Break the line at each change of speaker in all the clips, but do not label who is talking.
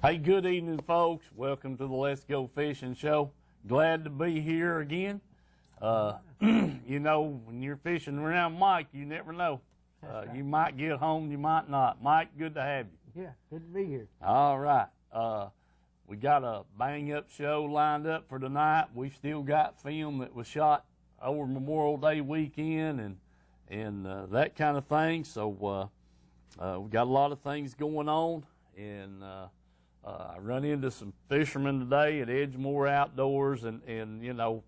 Hey, good evening, folks. Welcome to the Let's Go Fishing show. Glad to be here again. You know, when you're fishing around Mike, you never know.
Right.
You might get home, you might not. Mike, good to have you.
Yeah, good to be here.
All right. We got a bang-up show lined up for tonight. We've still got film that was shot over Memorial Day weekend and that kind of thing. So we got a lot of things going on, and I run into some fishermen today at Edgemore Outdoors, and you know,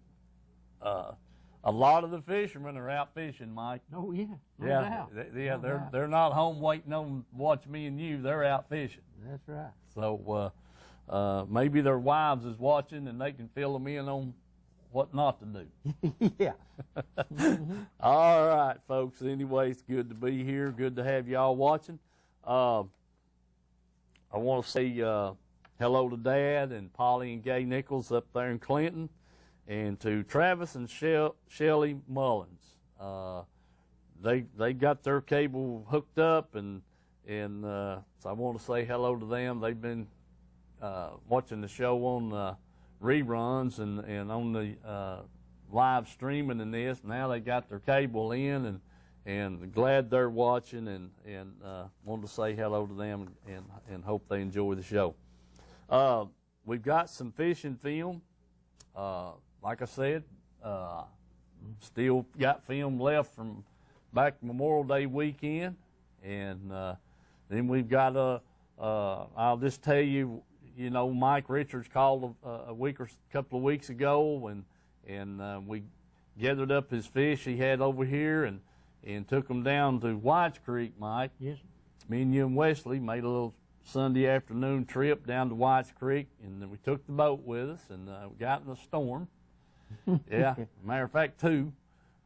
a lot of the fishermen are out fishing, Mike.
Oh yeah, no
doubt.
doubt.
They're not home waiting on to watch me and you. They're out fishing.
That's right.
So maybe their wives is watching, and they can fill them in on what not to do.
Yeah.
All right, folks. Anyway, it's good to be here. Good to have y'all watching. I want to say hello to Dad and Polly and Gay Nichols up there in Clinton, and to Travis and Shelly Mullins. They got their cable hooked up, and so I want to say hello to them. They've been watching the show on reruns and on the live streaming and this. Now they got their cable in, and glad they're watching, and wanted to say hello to them and hope they enjoy the show. We've got some fishing film. Like I said, still got film left from back Memorial Day weekend, and then we've got I'll just tell you, you know, Mike Richards called a couple of weeks ago, and we gathered up his fish he had over here and took them down to Whites Creek, Mike.
Yes.
Me and you and Wesley made a little Sunday afternoon trip down to Whites Creek, and then we took the boat with us, and we got in a storm. Yeah, matter of fact, two.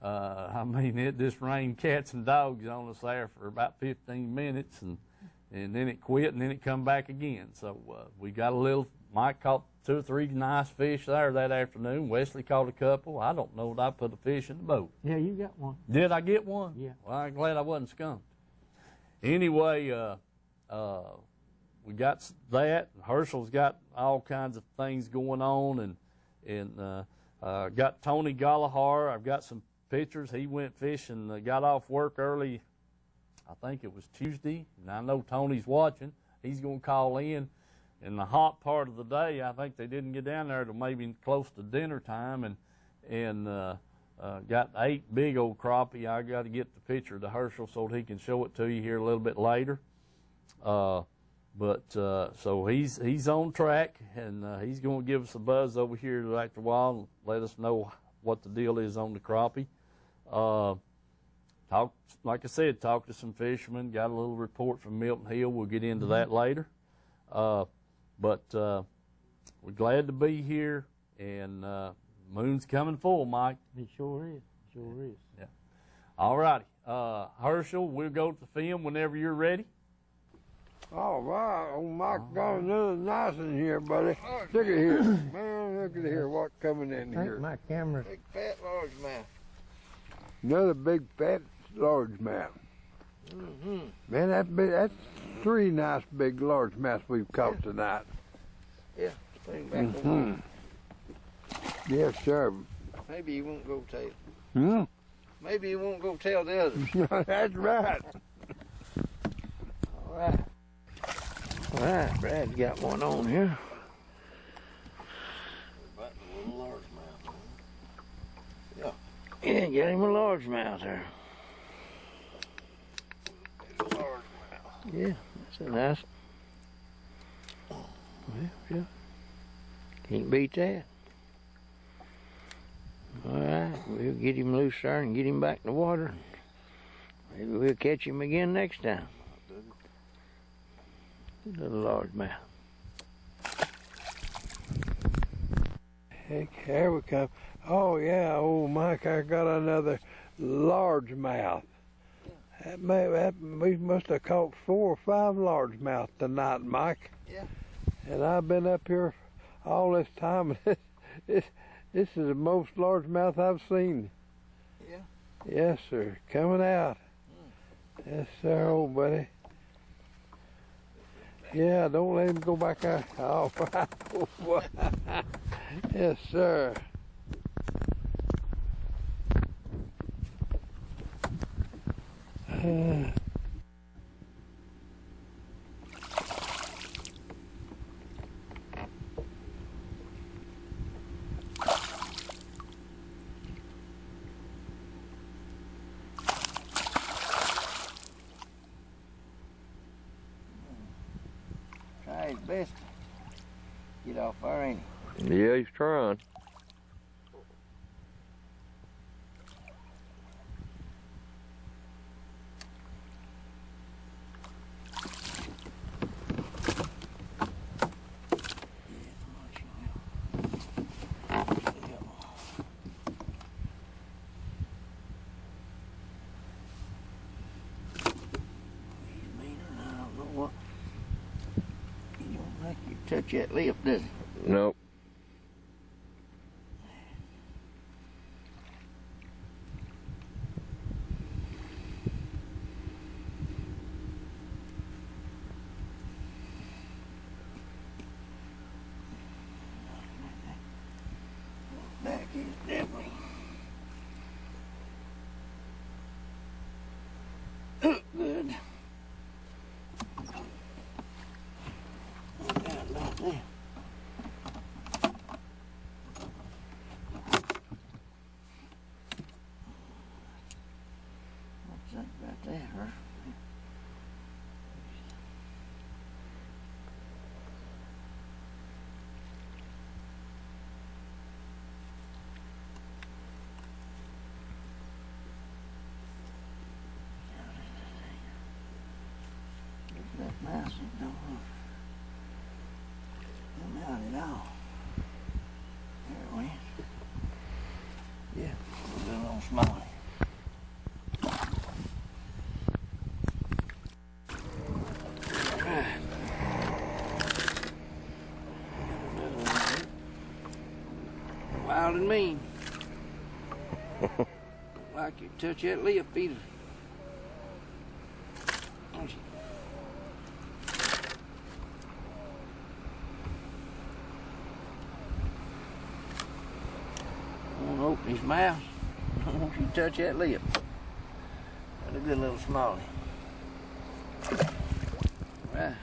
I mean, it just rained cats and dogs on us there for about 15 minutes, and then it quit, and then it come back again. So we got a little. Mike caught 2 or 3 nice fish there that afternoon. Wesley caught a couple. I don't know that I put a fish in the boat.
Yeah, you got one.
Did I get one?
Yeah.
Well, I'm glad I wasn't skunked. Anyway, we got that. Herschel's got all kinds of things going on, and got Tony Gallagher. I've got some pictures. He went fishing, got off work early. I think it was Tuesday, and I know Tony's watching. He's going to call in the hot part of the day. I think they didn't get down there till maybe close to dinner time, and got 8 big old crappie. I got to get the picture to Herschel so he can show it to you here a little bit later. So he's on track, and he's going to give us a buzz over here after a while and let us know what the deal is on the crappie. Like I said, talked to some fishermen, got a little report from Milton Hill. We'll get into that later. But we're glad to be here, and moon's coming full, Mike.
It sure is. Sure is.
Yeah. All righty. Herschel, we'll go to the film whenever you're ready.
All right, old Mike got another nice in here, buddy. Look at here. Man, look at here, what's coming in
I
here.
think my camera's...
Big, fat, largemouth. Another big, fat, largemouth. Mm-hmm. Man, that's 3 nice, big largemouths we've caught tonight.
Yeah, bring back one.
Yes, sir.
Maybe you won't go tail.
Hmm?
Maybe you won't go tail the others.
That's right.
All right. All right, Brad's got one on here. Back to a little largemouth. Yeah. Yeah, get him a largemouth there. There's a largemouth. Yeah, that's a nice. Yeah. Can't beat that. All right, we'll get him loose there and get him back in the water. Maybe we'll catch him again next time. Little largemouth.
Heck, here we come. Oh, yeah, old Mike, I got another largemouth. We must have caught 4 or 5 largemouth tonight, Mike.
Yeah.
And I've been up here all this time, and this is the most largemouth I've seen.
Yeah.
Yes, sir. Coming out. Yes, sir, old buddy. Yeah, don't let him go back there. All right. Yes, sir.
Try his best to get off there, ain't he?
Yeah, he's trying.
Touch that lip, does he?
Nope.
Back is definitely good. About there. What's that right there, huh? That mouse don't come out at all. There it went. Yeah, a little smaller. Wild and mean. Like you touch that lip either. Don't you? Won't open his mouth. Don't you touch that lip. That's a good little smallie. Right.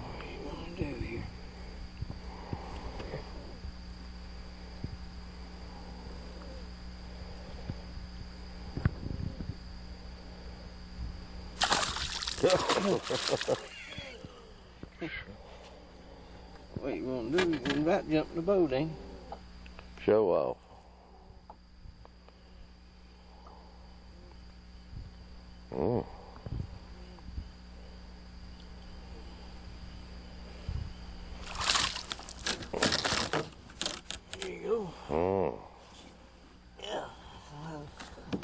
What are you gonna do here? What you gonna do? You about jump in the boat, ain't you?
Show off. Oh.
There you go.
Oh.
Yeah.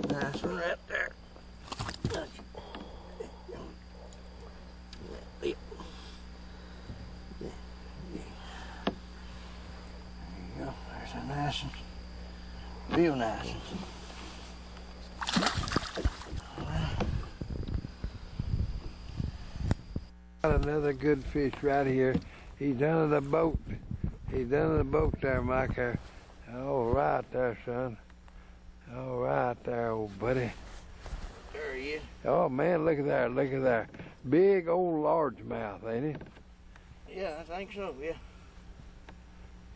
Nice one right there. Touch it. Lip. There you go. There's a nice one. Real nice one.
Got another good fish right here. He's under the boat. He's under the boat there, Mike. All right there, son. All right there, old buddy.
There he is.
Oh, man, look at there. Look at there. Big old largemouth, ain't he?
Yeah, I think so, yeah.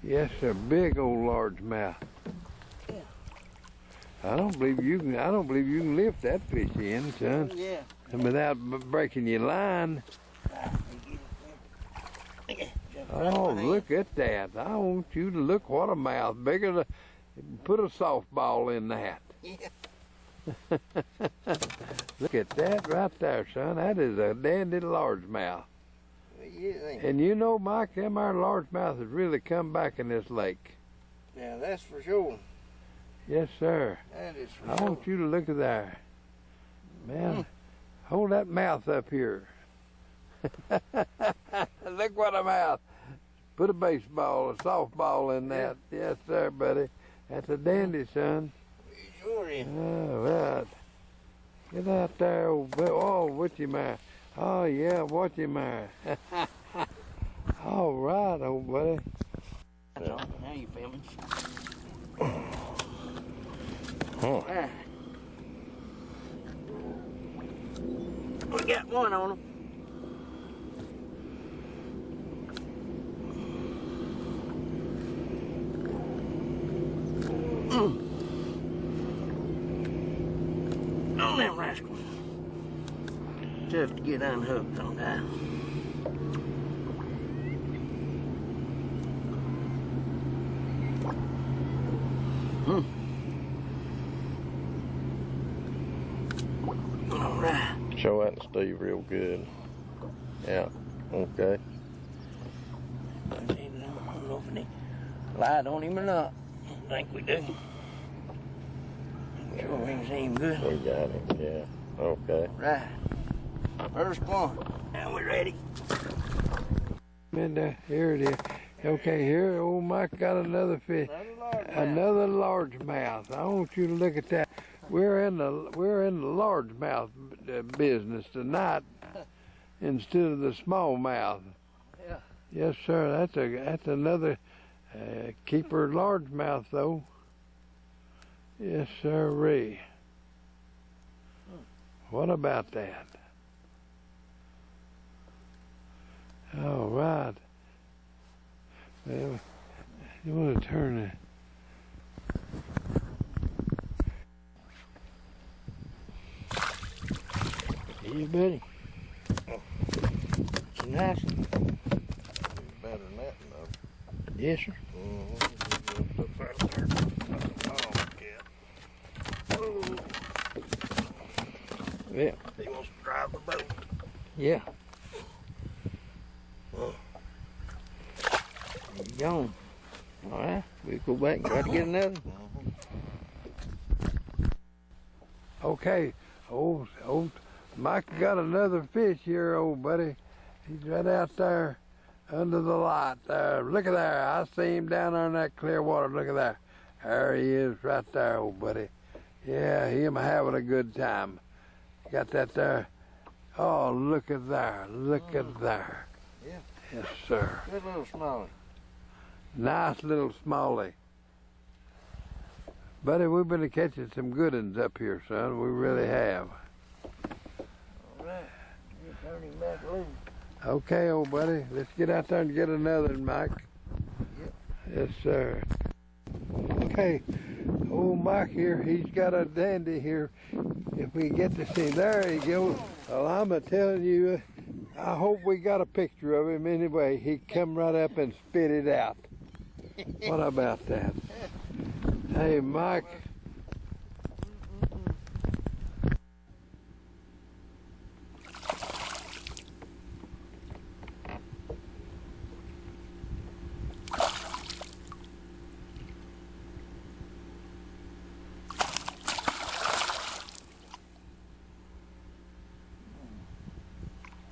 Yes, sir. Big old largemouth.
Yeah.
I don't believe you can lift that fish in, son.
Yeah.
And without breaking your line. Oh, look at that. I want you to look what a mouth. Bigger than, put a softball in that.
Yeah.
Look at that right there, son. That is a dandy largemouth.
Yeah,
And you know, Mike, them our largemouth has really come back in this lake.
yeah, that's for sure.
Yes, sir.
That is for
I
sure.
want you to look at there. Man, hold that mouth up here. Look what a mouth. Put a baseball, a softball in that. Yes, sir, buddy. That's a dandy, son.
He's Sure is.
All right. Get out there, old boy. Oh, with you, man. Oh, yeah, watch you, man. All right, old buddy.
That's all. Now you filming.
Huh.
Right. We got one on him. On them rascals. Tough to get unhooked on that. All right.
Show that to Steve real good. Yeah. Okay.
I don't know if they lied on him or not. I think we do. Sure rings him good.
We got him. Yeah. Okay.
Right. First one. Now we're ready.
And here it is. Okay, here, old Mike got another fish. Another largemouth. I want you to look at that. We're in the largemouth business tonight instead of the smallmouth.
Yeah.
Yes, sir. That's another keeper largemouth though. Yes, sirree. What about that? All right. Well, you want to turn it.
Hey, buddy. It's a nice one.
Better than that, though.
Yes, sir. Yeah.
He wants to drive the boat.
Yeah. There you go. All right. We'll go back and try to get another.
Okay, old Mike got another fish here, old buddy. He's right out there under the light there. Look at there. I see him down there in that clear water. Look at there. There he is right there, old buddy. Yeah, him having a good time. Got that there. Oh, look at there. Look at there.
Yeah.
Yes, sir.
Good little smallie.
Nice little smallie. Buddy, we've been catching some good ones up here, son. We really have.
All right. You turn him back loose.
Okay, old buddy. Let's get out there and get another one, Mike.
Yep.
Yes, sir. Okay, old Mike here, he's got a dandy here. If we get to see, there he goes. Well, I'm telling you, I hope we got a picture of him anyway. He come right up and spit it out. What about that? Hey, Mike.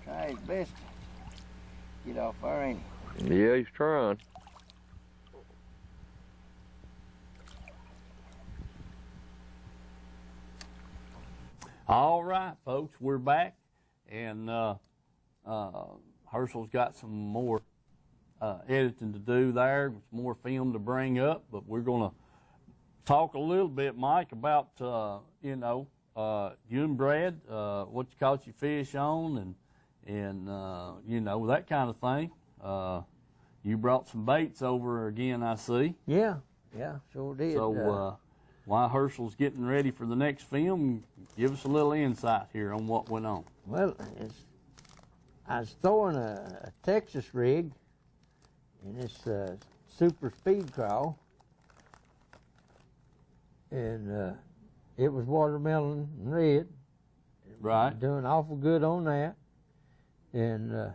Try his best to get off there, ain't he?
Yeah, he's trying.
All right, folks, we're back, and Herschel's got some more editing to do there, some more film to bring up, but we're going to talk a little bit, Mike, about, you and Brad, what you caught your fish on, and that kind of thing. You brought some baits over again, I see.
Yeah, sure did.
So while Herschel's getting ready for the next film, give us a little insight here on what went on.
Well, I was throwing a Texas rig in this super speed crawl, and it was watermelon and red.
Right.
Doing awful good on that, and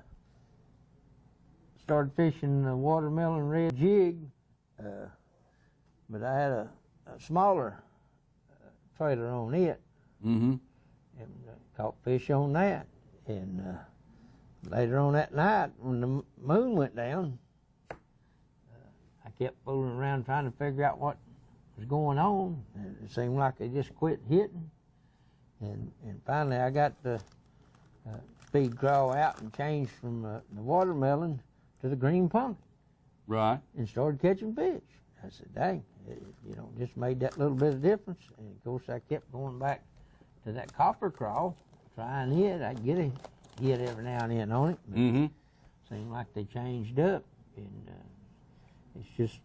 started fishing the watermelon red jig, but I had a smaller trailer on it,
Mm-hmm.
and caught fish on that. And later on that night, when the moon went down, I kept fooling around trying to figure out what was going on. And it seemed like they just quit hitting. And finally I got the speed crawl out and changed from the watermelon to the green pumpkin.
Right.
And started catching fish. I said, dang, just made that little bit of difference. And of course I kept going back to that copper crawl, trying it. I'd get a hit every now and then on it.
Mm-hmm.
Seemed like they changed up. And it's just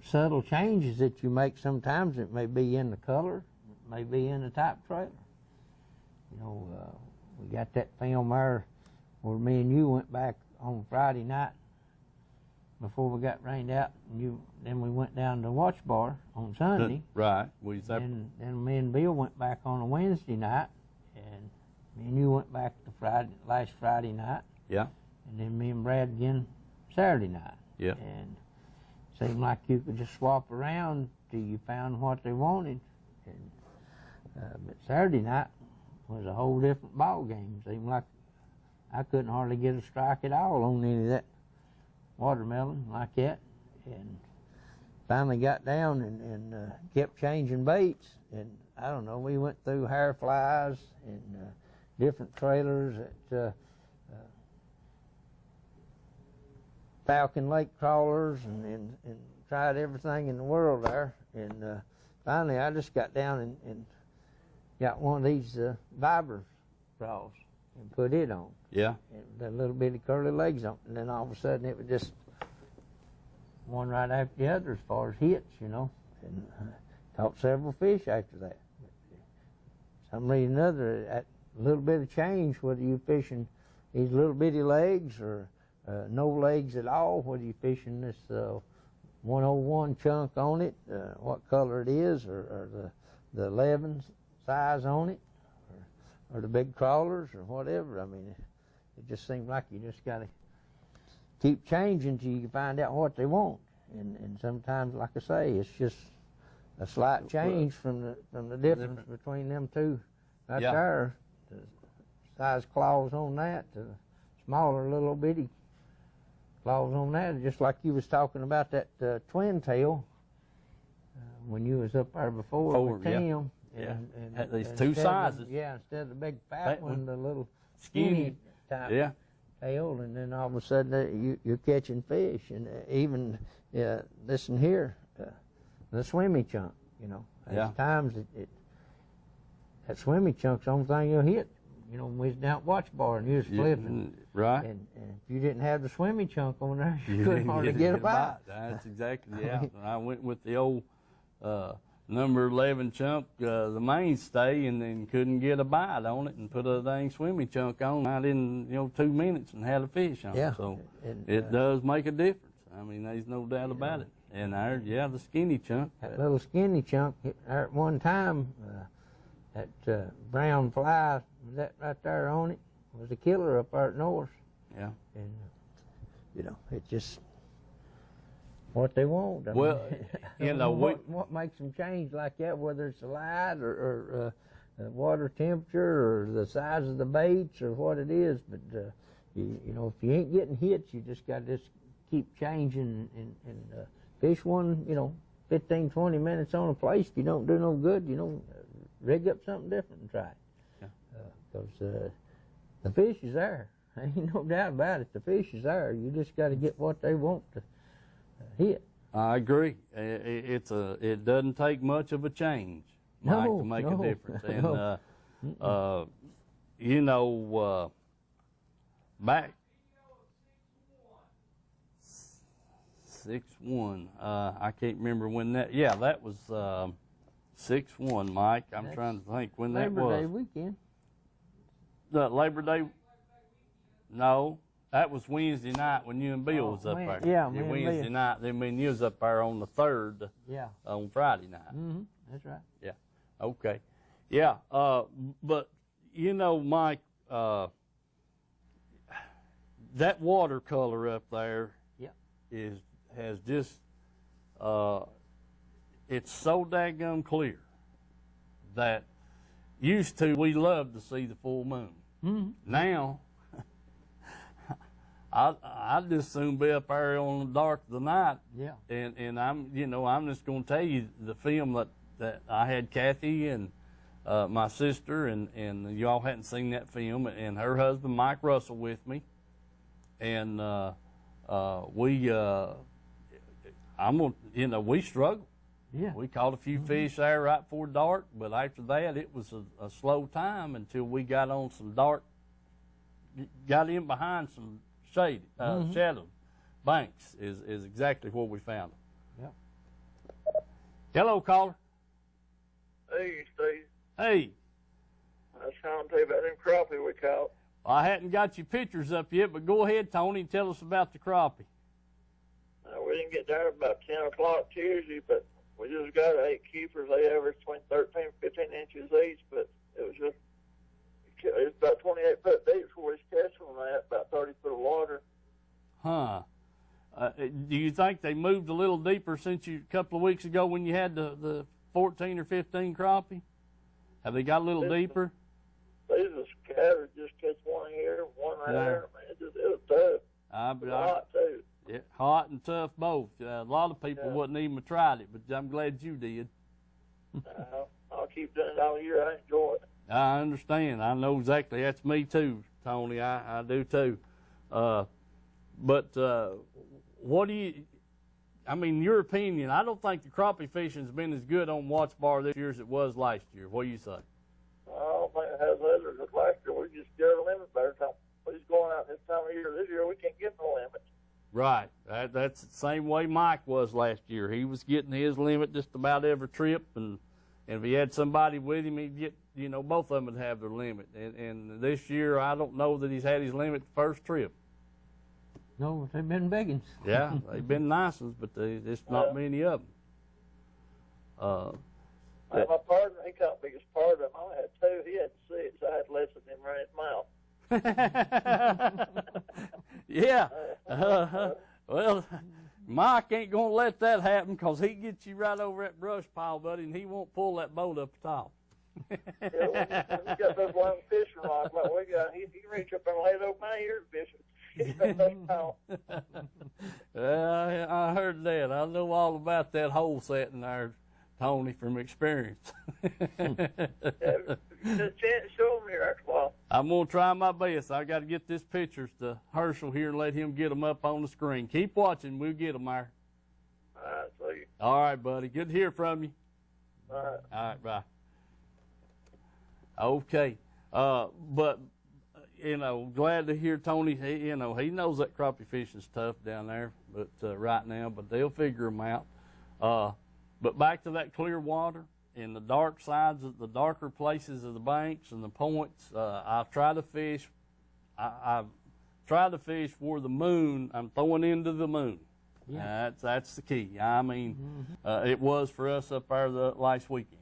subtle changes that you make sometimes. It may be in the color, it may be in the type trailer. We got that film there where me and you went back on Friday night before we got rained out, and then we went down to Watch Bar on Sunday.
Right.
And me and Bill went back on a Wednesday night, and me and you went back to last Friday night.
Yeah.
And then me and Brad again Saturday night.
Yeah.
And it seemed like you could just swap around till you found what they wanted. And, but Saturday night was a whole different ball game. It seemed like I couldn't hardly get a strike at all on any of that watermelon like that. And finally got down and kept changing baits. And I don't know, we went through hair flies and different trailers at Falcon Lake crawlers and tried everything in the world there. And finally I just got down and got one of these Viber crawls and put it on.
Yeah.
And the little bitty curly legs on it. And then all of a sudden it was just one right after the other as far as hits, And caught several fish after that. For some reason or another, that little bit of change, whether you're fishing these little bitty legs or no legs at all, whether you're fishing this 101 chunk on it, what color it is, or the 11 size on it, or the big crawlers or whatever. I mean, it just seems like you just got to keep changing till you can find out what they want. And sometimes, like I say, it's just a slight change from the difference between them two right there. The size claws on that, the smaller little bitty claws on that. Just like you was talking about that twin tail when you was up there before with Tim.
Yeah.
And
at least two sizes.
Instead of the big fat one, the little
skinny
type tail, and then all of a sudden you're catching fish, and even this one here, the swimmy chunk. There's times that swimmy chunk's the only thing you'll hit. When we was down at Watch Bar and you was flipping.
Right.
And if you didn't have the swimmy chunk on there, you couldn't hardly get a bite.
That's exactly, I went with the old number 11 chunk, the mainstay, and then couldn't get a bite on it, and put a dang swimmy chunk on. I didn't, 2 minutes and had a fish on it. So it does make a difference. I mean, there's no doubt about it. And the skinny chunk.
That little skinny chunk, at one time, that brown fly, that right there on it, was a killer up there at north.
Yeah.
And, it's just what they want. What makes them change like that, whether it's the light or water temperature or the size of the baits or what it is. But, if you ain't getting hits, you just got to just keep changing and fish one, 15, 20 minutes on a place. If you don't do no good, rig up something different and try it. Because the fish is there. Ain't no doubt about it. The fish is there. You just got to get what they want to hit.
I agree. It doesn't take much of a change, Mike, to make a difference. And back 6-1. I can't remember when that. Yeah, that was 6-1, Mike. I'm trying to think when that was.
Labor Day weekend.
The Labor Day. No, that was Wednesday night when you and Bill was up there.
Yeah,
Wednesday night. Then when you was up there on the 3rd.
Yeah.
On Friday night.
Mm-hmm. That's right.
Yeah. Okay. Yeah. But Mike, that watercolor up there. Has just it's so daggum clear that used to we loved to see the full moon.
Mm-hmm.
Now I'd just soon be up there on the dark of the night.
Yeah.
And I'm just going to tell you the film that I had Kathy and my sister and y'all hadn't seen that film, and her husband Mike Russell with me, and we struggled.
Yeah.
We caught a few fish there right before dark, but after that it was a slow time until we got on some dark, got in behind some shadowed banks is exactly where we found them.
Yeah.
Hello, caller.
Hey, Steve.
Hey.
I was trying to tell you about them crappie we caught.
I hadn't got your pictures up yet, but go ahead, Tony, and tell us about the crappie.
We didn't get there about 10 o'clock Tuesday, but we just got 8 keepers. They averaged between 13 and 15 inches each, but it was about 28 foot deep before we catch them at about 30 foot of water.
Huh. Do you think they moved a little deeper since a couple of weeks ago when you had the 14 or 15 crappie? Have they got a little deeper?
They just scattered, just catch one here, one there. Man, it was tough. It was hot, too.
Yeah, hot and tough both. A lot of people wouldn't even have tried it, but I'm glad you did.
I'll keep doing it all year. I enjoy it.
I understand. I know exactly. That's me too, Tony. I do too. But what do you? I mean, your opinion. I don't think the crappie fishing's been as good on Watts Bar this year as it was last year. What do you say?
I don't think it has others. Last year we just got a limit better time. We was going out this time of year. This year we can't get no limit.
Right. That's the same way Mike was last year. He was getting his limit just about every trip, and if he had somebody with him, he'd get, both of them would have their limit. And this year, I don't know that he's had his limit the first trip.
No, they've been big ones.
Yeah, they've been nice ones, but there's not many of them.
My partner, he caught the biggest part of them. I only had 2. He had 6. I had less than him right in his mouth.
Yeah. Well, Mike ain't going to let that happen because he gets you right over that brush pile, buddy, and he won't pull that boat up the top.
When you got those long fishing rods like we got, he can reach up and lay it over my ears fishing.
I heard that. I know all about that hole setting there, Tony, from experience.
Show them here after a while.
I'm going to try my best. I got to get this pictures to Herschel here and let him get them up on the screen. Keep watching. We'll get them there.
All right, see you.
All right, buddy. Good to hear from you.
All right.
All right, bye. Okay. But, glad to hear Tony. He knows that crappie fishing's tough down there but right now, but they'll figure them out. But back to that clear water, in the dark sides, the darker places of the banks and the points, I try to fish. I try to fish for the moon. I'm throwing into the moon. Yeah. That's the key. I mean, it was for us up there the last weekend.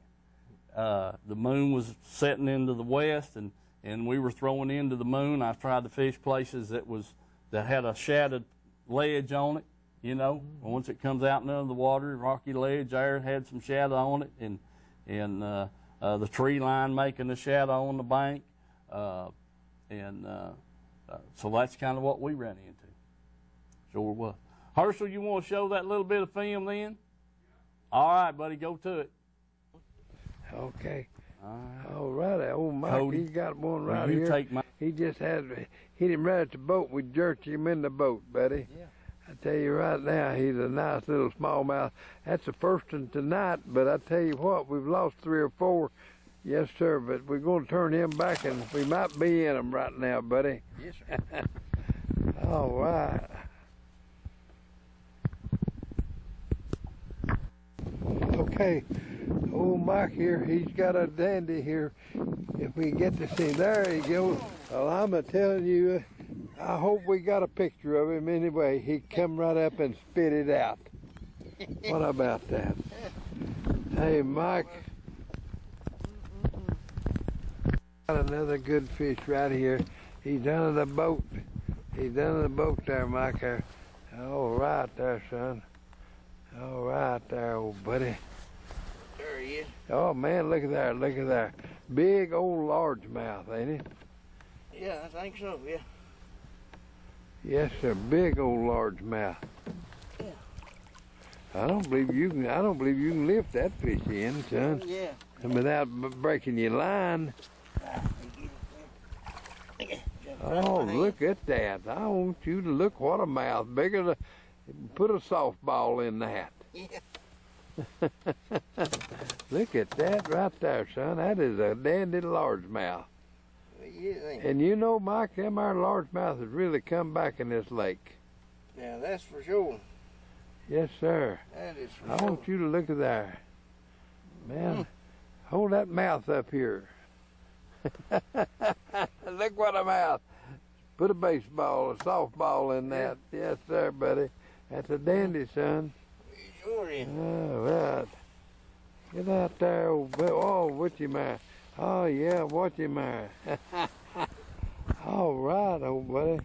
The moon was setting into the west, and we were throwing into the moon. I tried to fish places that had a shadowed ledge on it. Once it comes out into the water, rocky ledge there had some shadow on it, and the tree line making a shadow on the bank, so that's kind of what we ran into. Sure was. Herschel, you want to show that little bit of film then? All right, buddy, go to it.
Okay. All right, old Mike,
Cody,
he's got one right
you
here.
take my...
He just had hit him right at the boat. We jerked him in the boat, buddy.
Yeah.
I tell you right now, he's a nice little smallmouth. That's the first one tonight, but I tell you what, we've lost 3 or 4. Yes, sir, but we're going to turn him back, and we might be in them right now, buddy.
Yes, sir.
All right. Okay, old Mike here, he's got a dandy here. If we get to see, there he goes. Well, I'm telling you, I hope we got a picture of him anyway. He come right up and spit it out. What about that? Hey, Mike. Got another good fish right here. He's down in the boat. He's down in the boat there, Mike. All right there, son. All right there, old buddy.
There he is.
Oh, man, look at there, look at there. Big old largemouth, ain't it?
Yeah, I think so, yeah.
Yes, sir. Big old largemouth.
Yeah.
I don't believe you can lift that fish in, son.
Yeah.
And without breaking your line. Oh, look at that. I want you to look what a mouth. Bigger than, put a softball in that.
Yeah.
Look at that right there, son. That is a dandy largemouth.
Yeah.
And you know, Mike, them our largemouth has really come back in this lake.
Yeah, that's for sure.
Yes, sir.
That is for
I
sure.
want you to look at there. Man, hold that mouth up here. Look what a mouth. Put a baseball, a softball in that. Yes, sir, buddy. That's a dandy, son.
Sure is.
All right. Get out there, oh, watch him there. Oh, yeah, watch him there. All right, old buddy.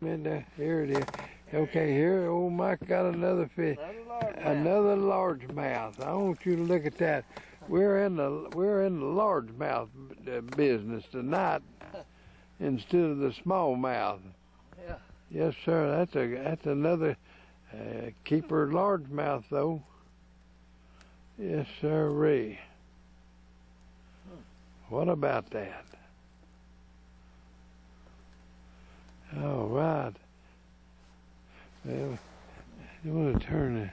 In there. Here it is. Okay, here, old Mike got another fish. Another largemouth. I want you to look at that. We're in the largemouth business tonight instead of the smallmouth.
Yeah.
Yes, sir. That's another keeper largemouth though. Yes, sir. What about that? All right. Well, you want to turn it.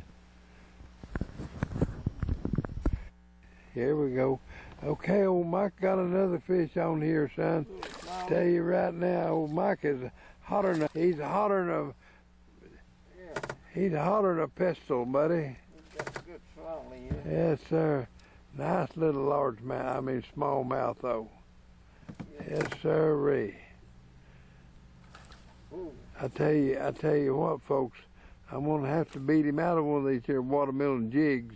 Here we go. Okay, old Mike got another fish on here, son. Tell you right now, old Mike is hotter than he's hotter than a pistol, buddy.
He's got a good swallow, yeah.
Yes, sir. Nice little largemouth. I mean smallmouth though. Yes, sir. I tell you what, folks. I'm gonna have to beat him out of one of these here watermelon jigs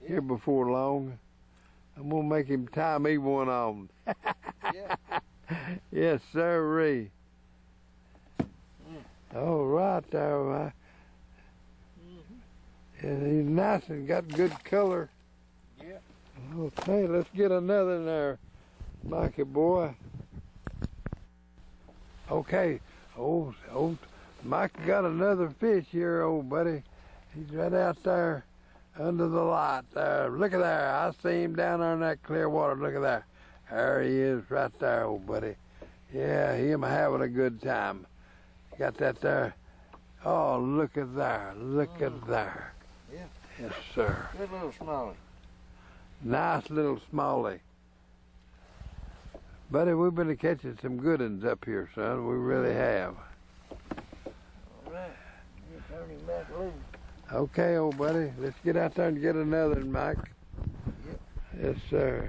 here before long. I'm gonna make him tie me one on.
Yeah.
Yes, sir. All right, there. And he's nice and got good color.
Yeah.
Okay, let's get another in there, Mikey boy. Okay, old Mike got another fish here, old buddy. He's right out there under the light there. Look at there. I see him down there in that clear water. Look at there. There he is right there, old buddy. Yeah, him having a good time. Got that there. Oh, look at there. Look at there.
Yeah.
Yes, sir.
Good little smallie.
Nice little smallie. Buddy, we've been catching some good ones up here, son. We really have.
All right. You turn him back loose.
Okay, old buddy. Let's get out there and get another one, Mike.
Yep.
Yes, sir.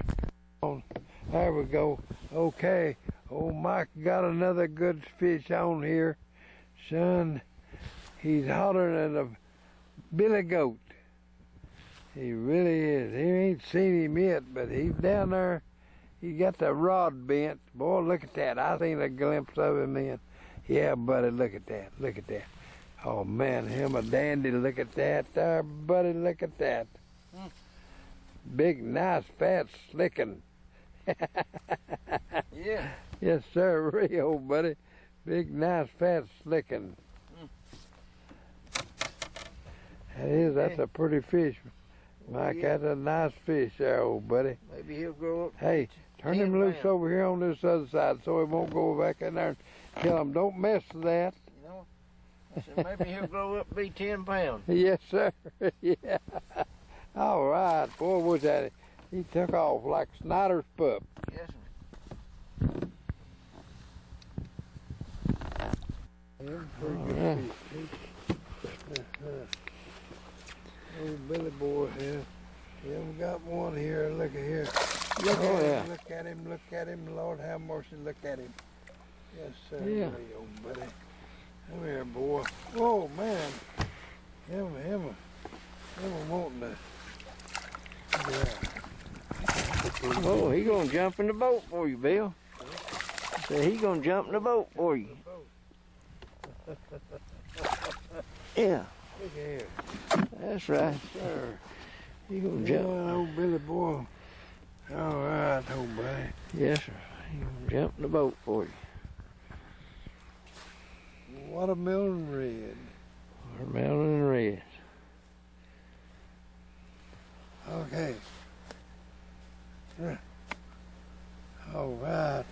There we go. Okay. Old Mike got another good fish on here. Son, he's hotter than a billy goat. He really is. He ain't seen him yet, but he's down there. He got the rod bent. Boy, look at that. I seen a glimpse of him then. Yeah, buddy, look at that. Look at that. Oh, man, him a dandy. Look at that there, buddy. Look at that. Big, nice, fat slicking.
Yeah.
Yes, sir, old buddy. Big, nice, fat slicking. That's a pretty fish, Mike.
Yeah.
That's a nice fish there, old buddy.
Maybe he'll grow up.
Hey, turn him
10
loose
pounds.
over here on this other side so he won't go back in there and tell him, don't mess with that.
You know? I said maybe he'll grow up to be 10 pounds.
Yes, sir. Yeah. All right. Boy, was that he took off like Snyder's pup.
Yes, sir.
Yeah. Oh, Billy boy here. Yeah, we got one here. Look at here. Look at him. Look at him. Look at him. Lord have mercy. Look at him. Yes, sir.
Yeah.
Hey, old buddy. Come here, boy. Oh, man. Him wanting to. Yeah.
Oh, he gonna jump in the boat for you, Bill. Said he gonna jump in the boat for you. Yeah,
Look at here.
that's right.
Sir.
He gonna
Yeah,
jump.
old Billy boy. All right, old buddy.
Yes, sir. He gonna jump in the boat for you.
Watermelon red.
Watermelon red.
Okay. All right.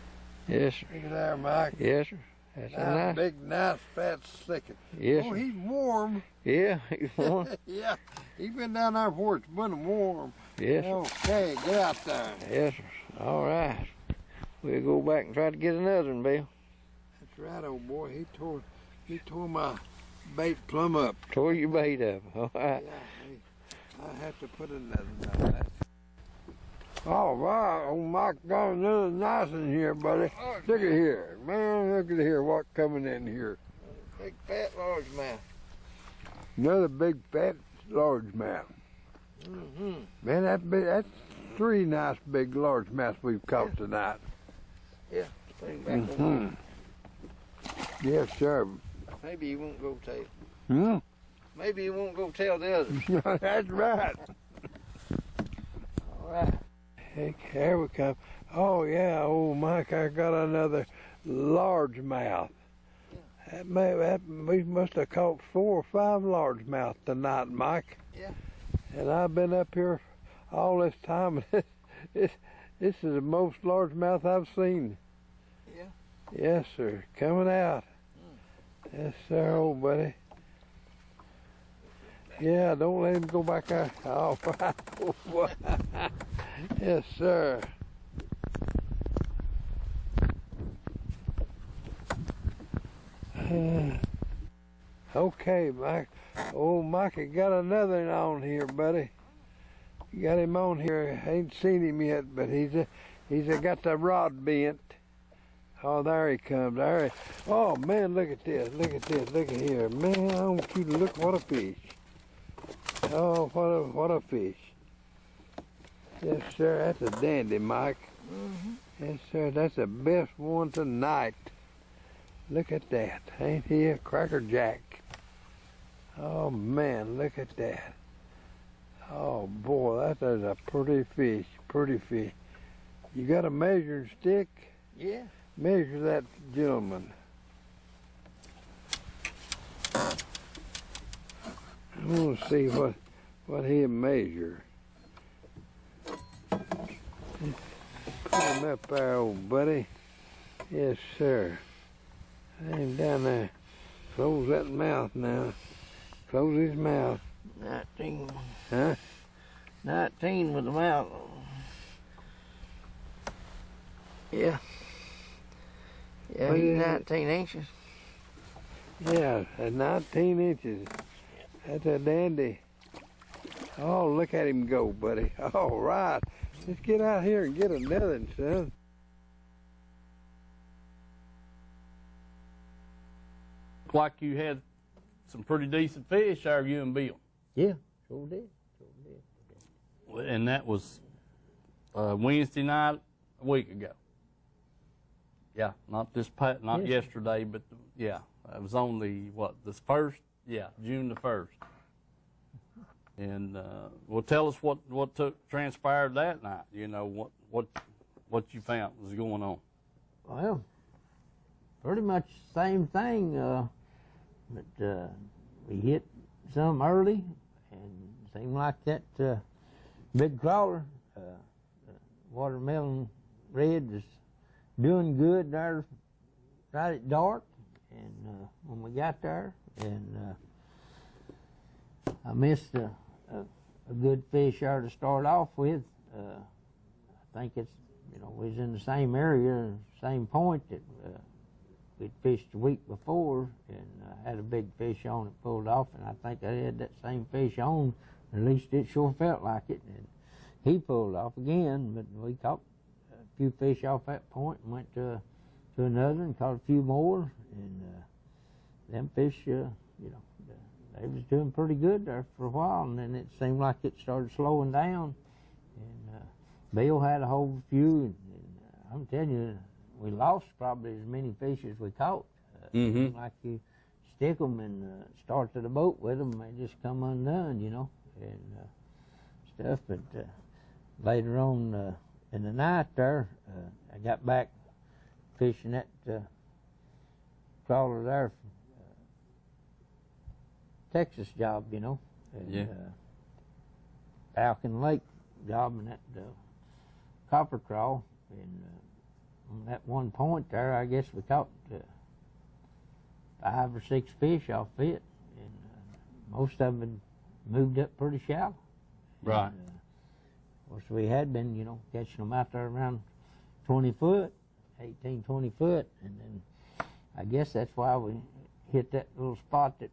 Yes, sir.
Look at there, Mike.
Yes, sir. That's a nice.
Big, nice, fat sticker.
Yes,
Oh,
sir.
he's warm.
Yeah, he's warm.
Yeah, he's been down there before. It's been warm.
Yes, sir.
Okay, get out there.
Yes, sir. All right. We'll go back and try to get another one, Bill.
That's right, old boy. He tore my bait plumb up.
Tore your bait up. All right.
Yeah, I have to put another one on. All right, old Mike got another nice one here, buddy. Look at here, man. Look at here, what coming in here?
Big fat largemouth.
Another big fat largemouth.
Mm-hmm.
Man, that's three nice big largemouths we've caught tonight.
Yeah. Bring back over.
Yes, sir.
Maybe he won't go tail.
Hmm?
Maybe he won't go tail the others.
That's right.
All right.
Heck, here we come. Oh, yeah, old Mike, I got another largemouth. We must have caught 4 or 5 largemouth tonight, Mike.
Yeah.
And I've been up here all this time. This is the most largemouth I've seen.
Yeah.
Yes, sir. Coming out. Yes, sir, old buddy. Yeah, don't let him go back there. Oh, wow. Yes, sir. Okay, Mike. Old Mikey got another one on here, buddy. You got him on here. I ain't seen him yet, but he's got the rod bent. Oh, there he comes. There he. Oh man, look at this. Look at this. Look at here, man. I want you to look. What a fish. Oh, what a fish. Yes, sir. That's a dandy, Mike.
Mm-hmm.
Yes, sir. That's the best one tonight. Look at that. Ain't he a crackerjack? Oh, man, look at that. Oh, boy, that is a pretty fish. Pretty fish. You got a measuring stick?
Yeah.
Measure that gentleman. I want to see what he'll measure. Put him up there, old buddy. Yes, sir. Hang down there. Close that mouth now. Close his mouth.
19.
Huh?
19 with the mouth. Yeah. Yeah,
What
he's
is it?
19 inches.
Yeah, at 19 inches. That's a dandy. Oh, look at him go, buddy. All right. Let's get out here and get another one, son.
Like you had some pretty decent fish there, you and Bill.
Yeah, sure did.
And that was Wednesday night a week ago. Yeah, not not
Yes.
yesterday, but yeah, it was on the the first? Yeah, June the 1st. And well, tell us what transpired that night. You know what you found was going on.
Well, pretty much the same thing, but we hit some early, and seemed like that big crawler, watermelon red, was doing good there right at dark. And when we got there, and I missed a good fish there to start off with. I think it's, we was in the same area, same point that we'd fished the week before, and had a big fish on it pulled off, and I think I had that same fish on, at least it sure felt like it. And he pulled off again, but we caught a few fish off that point and went to another and caught a few more, and them fish, they was doing pretty good there for a while, and then it seemed like it started slowing down. And Bill had a whole few, and I'm telling you, we lost probably as many fish as we caught.
Mm-hmm.
Like you stick them and start to the boat with them, they just come undone, and stuff. But later on in the night there, I got back fishing that trawler there Texas job, you know. And,
Yeah.
Falcon Lake job and that copper crawl. And on that one point there, I guess we caught 5 or 6 fish off it. And most of them had moved up pretty shallow.
Right.
And, of course, we had been, you know, catching them out there around 20 foot, 18, 20 foot. And then I guess that's why we hit that little spot that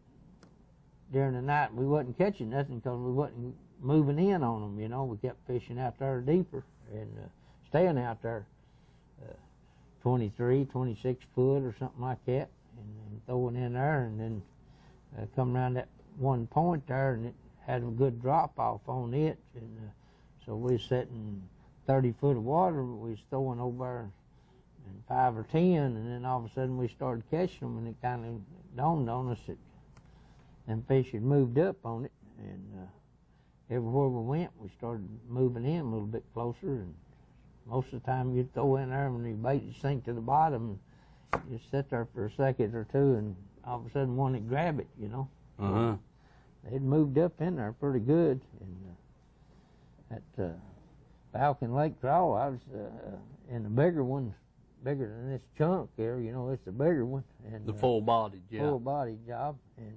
during the night we wasn't catching nothing because we wasn't moving in on them, you know. We kept fishing out there deeper and staying out there 23, 26 foot or something like that and throwing in there and then come around that one point there and it had a good drop off on it. And so we was setting 30 foot of water, but we was throwing over and 5 or 10, and then all of a sudden we started catching them, and it kind of dawned on us that them fish had moved up on it, and everywhere we went, we started moving in a little bit closer, and most of the time you'd throw in there when your bait would sink to the bottom, and you'd sit there for a second or two, and all of a sudden one would grab it, you know.
Uh-huh.
They'd moved up in there pretty good, and at Falcon Lake crawl, I was in the bigger one, bigger than this chunk here, you know, it's the bigger one. And
The full-bodied, yeah.
Full-bodied job, and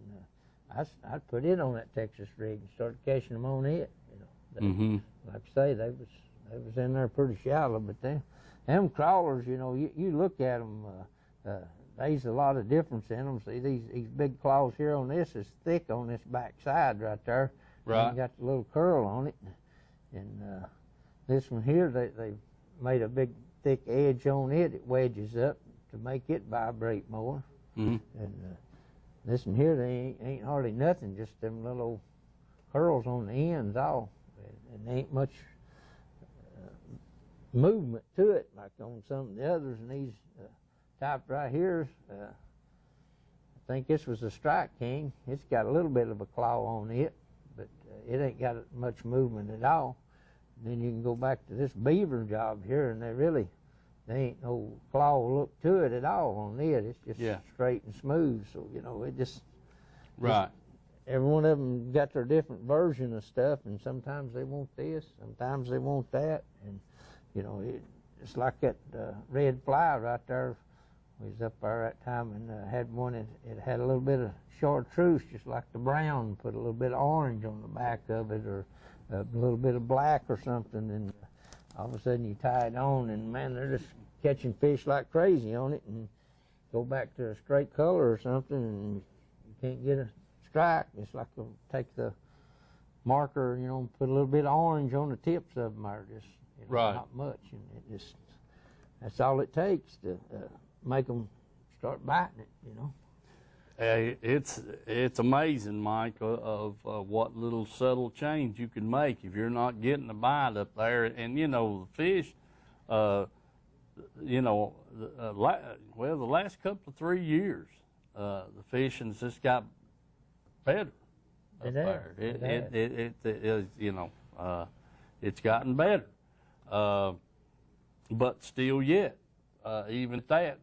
I'd put it on that Texas rig and started catching them on it, you know. Like I say, they was in there pretty shallow, but them crawlers, you know, you look at them, there's a lot of difference in them. See, these big claws here on this is thick on this back side right there.
Right.
And got the little curl on it. And this one here, they made a big thick edge on it. It wedges up to make it vibrate more. And this one here, they ain't hardly nothing, just them little curls on the ends all. And there ain't much movement to it like on some of the others. And these type right here, I think this was a Strike King. It's got a little bit of a claw on it, but it ain't got much movement at all. Then you can go back to this beaver job here, and they ain't no claw look to it at all on it. It's just straight and smooth. So, you know, it just...
Right.
Every one of them got their different version of stuff, and sometimes they want this, sometimes they want that. And, you know, it's like that red fly right there. We was up there that time and had one, it had a little bit of chartreuse, just like the brown, put a little bit of orange on the back of it, or a little bit of black or something, and all of a sudden you tie it on, and man, they're just catching fish like crazy on it, and go back to a straight color or something, and you can't get a strike. It's like they'll take the marker, you know, put a little bit of orange on the tips of them, or just, you know,
right.
Not much, and it just, that's all it takes to make them start biting it, you know.
It's amazing, Mike, of what little subtle change you can make if you're not getting a bite up there. And, you know, the fish, you know, the last couple of 3 years, the fishing's just got better up there. It you know, it's gotten better. But still yet, even at that,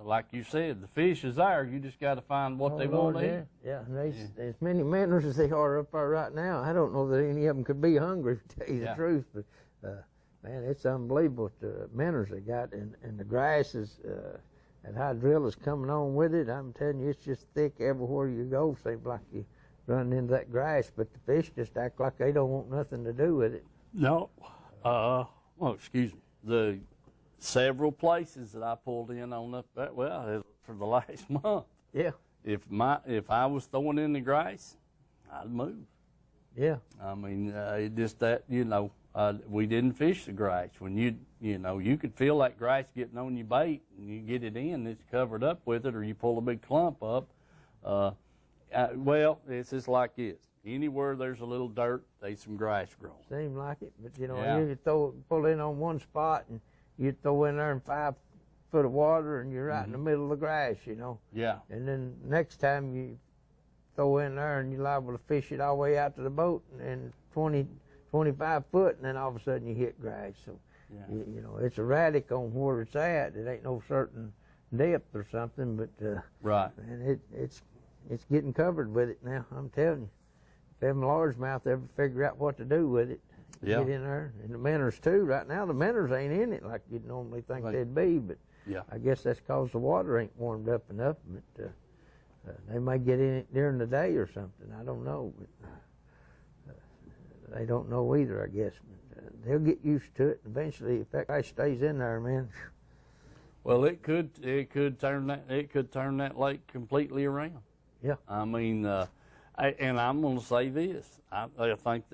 like you said, the fish is there. You just got to find what they want to eat.
Yeah, there's as many minnows as they are up there right now. I don't know that any of them could be hungry, to tell you the truth. But, man, it's unbelievable the minnows they got. And the grass is, that hydrilla is coming on with it. I'm telling you, it's just thick everywhere you go. Seems like you run into that grass. But the fish just act like they don't want nothing to do with it.
No. Well, excuse me. The several places that I pulled in on up that, well, for the last month.
Yeah.
If I was throwing in the grass, I'd move.
Yeah.
I mean, it just that, you know, we didn't fish the grass. When you know, you could feel that grass getting on your bait, and you get it in, it's covered up with it, or you pull a big clump up. Well, it's just like this. Anywhere there's a little dirt, there's some grass growing.
Seems like it, but you know, you pull in on one spot, and you throw in there in 5 foot of water, and you're right in the middle of the grass, you know.
Yeah.
And then next time you throw in there, and you're liable to fish it all the way out to the boat, and 20, 25 foot, and then all of a sudden you hit grass. So, you know, it's erratic on where it's at. It ain't no certain depth or something, but
right.
And it's getting covered with it now. I'm telling you. If them largemouth ever figure out what to do with it,
Yeah.
get in there, and the minnows too. Right now, the minnows ain't in it like you'd normally think they'd be, but
Yeah.
I guess that's 'cause the water ain't warmed up enough. But they may get in it during the day or something. I don't know, but they don't know either, I guess. But they'll get used to it. Eventually, if that guy stays in there, man.
Well, it could turn that lake completely around.
Yeah.
I mean, and I'm going to say this. I think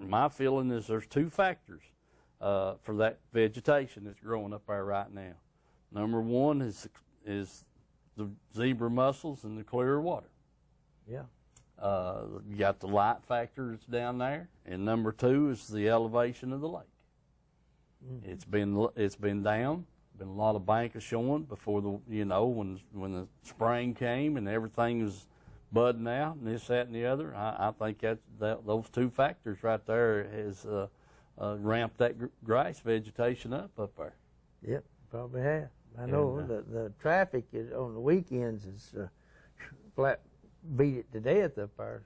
my feeling is there's two factors for that vegetation that's growing up there right now. Number one is the zebra mussels and the clear water.
Yeah.
You got the light factor that's down there, and number two is the elevation of the lake. Mm-hmm. It's been down. Been a lot of bank showing before when the spring came and everything was budding out and this, that, and the other. I think that those two factors right there has ramped that grass vegetation up there.
Yep, probably have. I know the traffic is on the weekends is flat beat it to death up there.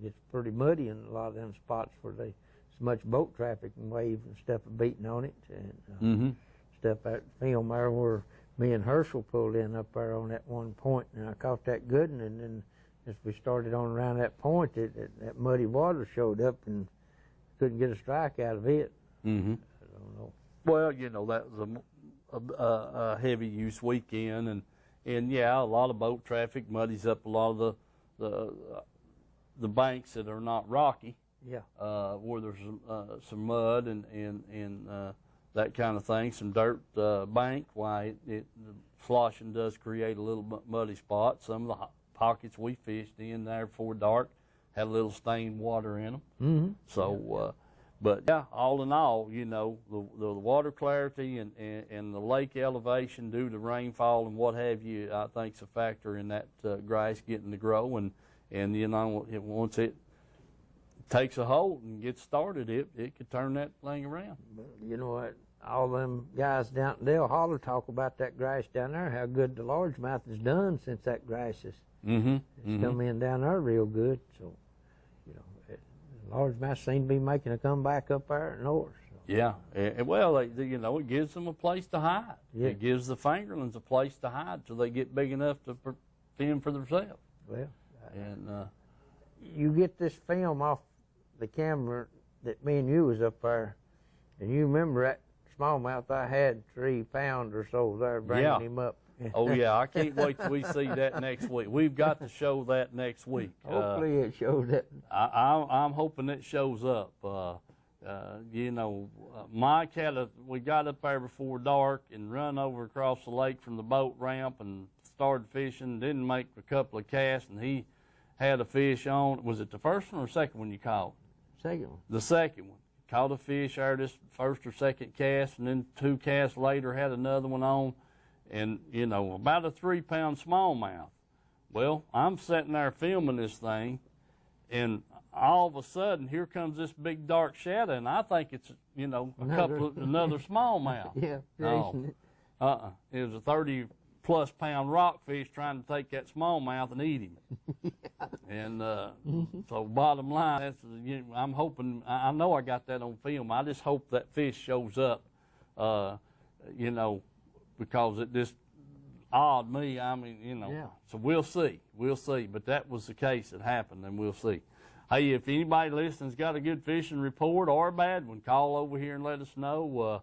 It's pretty muddy in a lot of them spots where there's much boat traffic and waves and stuff are beating on it. And stuff out film there where me and Herschel pulled in up there on that one point, and I caught that good one, and then as we started on around that point, that muddy water showed up and couldn't get a strike out of it. Mm-hmm. I don't know.
Well, that was a heavy use weekend, and yeah, a lot of boat traffic muddies up a lot of the banks that are not rocky.
Yeah.
Where there's some mud and that kind of thing, some dirt bank. Why the sloshing does create a little muddy spot. Some of the pockets we fished in there before dark had a little stained water in them. Mm-hmm. So, but yeah, all in all, the water clarity and the lake elevation due to rainfall and what have you, I think is a factor in that grass getting to grow. And once it takes a hold and gets started, it could turn that thing around.
You know what? All them guys down at Dale Holler talk about that grass down there, how good the largemouth has done since that grass has come in down there real good. So, largemouth seem to be making a comeback up there north. So.
Yeah, well, it gives them a place to hide.
Yeah.
It gives the fingerlings a place to hide till they get big enough to fend for themselves.
Well,
and
you get this film off the camera that me and you was up there, and you remember that smallmouth I had 3 pounds or so there bringing him up.
Oh yeah, I can't wait till we see that next week. We've got to show that next week.
Hopefully it shows up.
I'm hoping it shows up. Mike we got up there before dark and run over across the lake from the boat ramp and started fishing. Didn't make a couple of casts, and he had a fish on. Was it the first one or second one you caught?
Second one.
The second one. Caught a fish there this first or second cast, and then 2 casts later had another one on, and, about a 3-pound smallmouth. Well, I'm sitting there filming this thing, and all of a sudden, here comes this big dark shadow, and I think it's, another smallmouth.
Yeah.
No. It was a 30-plus pound rockfish trying to take that smallmouth and eat him. And so bottom line, I'm hoping, I know I got that on film. I just hope that fish shows up, because it just awed me. I mean,
Yeah.
So we'll see. But that was the case that happened, and we'll see. Hey, if anybody listening's got a good fishing report or a bad one, call over here and let us know.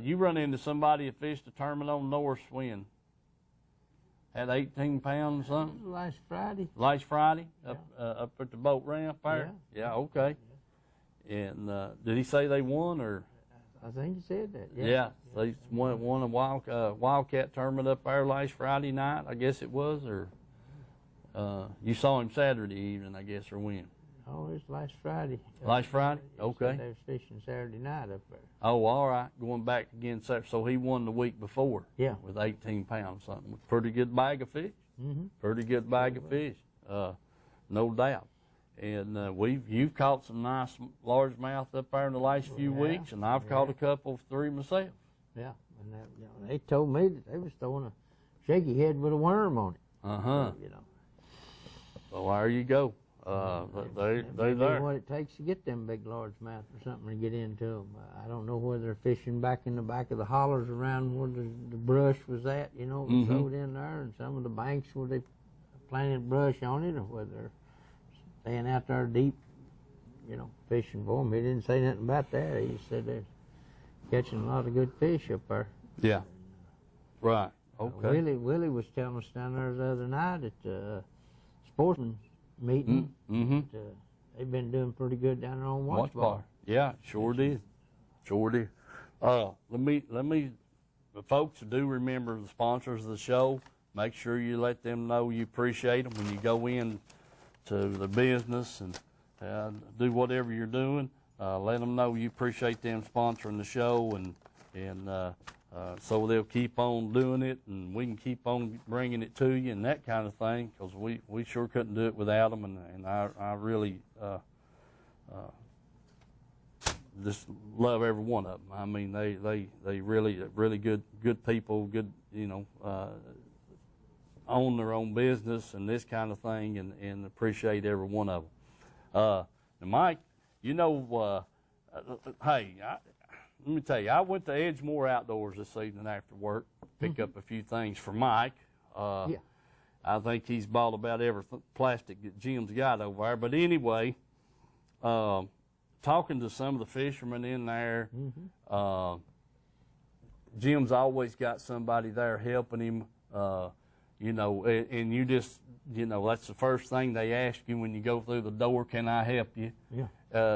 You run into somebody that fished a tournament on Norse when? Had 18 pounds or something?
Last Friday.
Last Friday, up at the boat ramp there? Yeah, okay. And did he say they won, or?
I think he said that.
Yeah, they won a Wildcat tournament up there last Friday night, I guess it was, or you saw him Saturday evening, I guess, or when?
Oh, it's last Friday.
Last Friday? Okay.
They was fishing Saturday night up there.
Oh, all right. Going back again, so he won the week before.
Yeah.
With 18 pounds something. Pretty good bag of fish. Mm-hmm. Pretty good bag of fish, no doubt. And you've caught some nice largemouth up there in the last few weeks, and I've caught a couple, 3 myself.
Yeah, and they told me that they was throwing a shaky head with a worm on it.
Uh-huh. Well, there you go. They're there.
What it takes to get them big largemouth or something to get into them. I don't know whether they're fishing back in the back of the hollers around where the brush was at, you know, throw it in there, and some of the banks where they planted brush on it, or whether they're staying out there deep, you know, fishing for them. He didn't say nothing about that. He just said they're catching a lot of good fish up there.
Yeah. Right. Okay.
Willie was telling us down there the other night at the sportsman meeting. That, they've been doing pretty good down there on Watch Bar.
Yeah, sure did. Sure did. Let me. The folks do remember the sponsors of the show. Make sure you let them know you appreciate them when you go in to the business and do whatever you're doing. Let them know you appreciate them sponsoring the show, and so they'll keep on doing it, and we can keep on bringing it to you and that kind of thing, because we sure couldn't do it without them, and I really just love every one of them. I mean, they really good people, good, you know, own their own business and this kind of thing, and appreciate every one of them. And Mike, you know, hey, let me tell you, I went to Edgemore Outdoors this evening after work, pick up a few things for Mike. I think he's bought about every plastic that Jim's got over there. But anyway, talking to some of the fishermen in there, Jim's always got somebody there helping him, you know, and you just, you know, that's the first thing they ask you when you go through the door, can I help you?
Yeah.